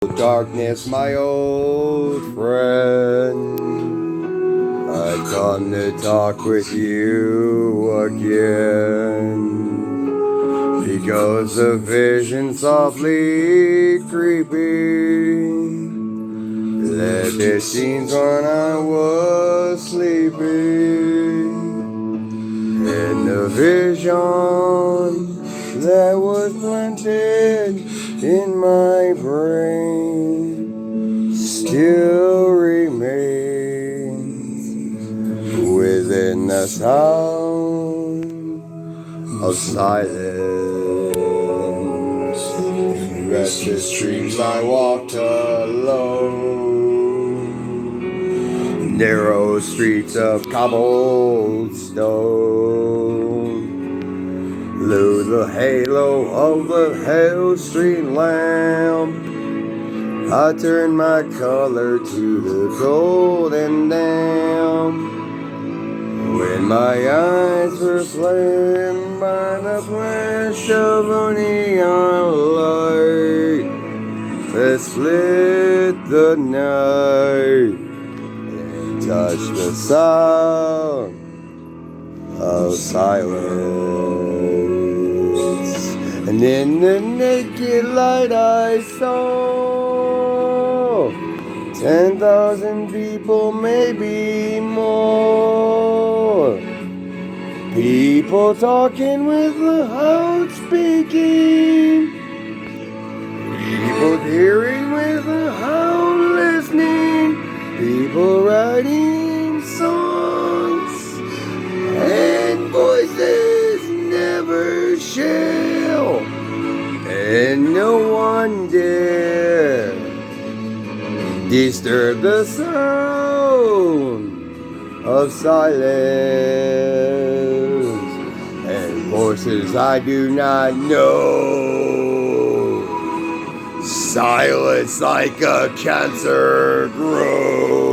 Darkness, my old friend, I've come to talk with you again, because the vision softly creeping left its scenes when I was sleeping, and the vision that was planted in my brain still remains within the sound of silence. In restless streams I walked alone, narrow streets of cobblestone, blew the halo of the Hale Street lamp. I turned my color to the golden damp, when my eyes were flamed by the flash of a neon light that split the night and touched the sound of silence. And in the naked light I saw 10,000 people, maybe more. People talking with the heart speaking, people hearing with the heart listening, people writing songs, and voices never shall, and no one dare disturb the sound of silence, and voices I do not know, silence like a cancer grows.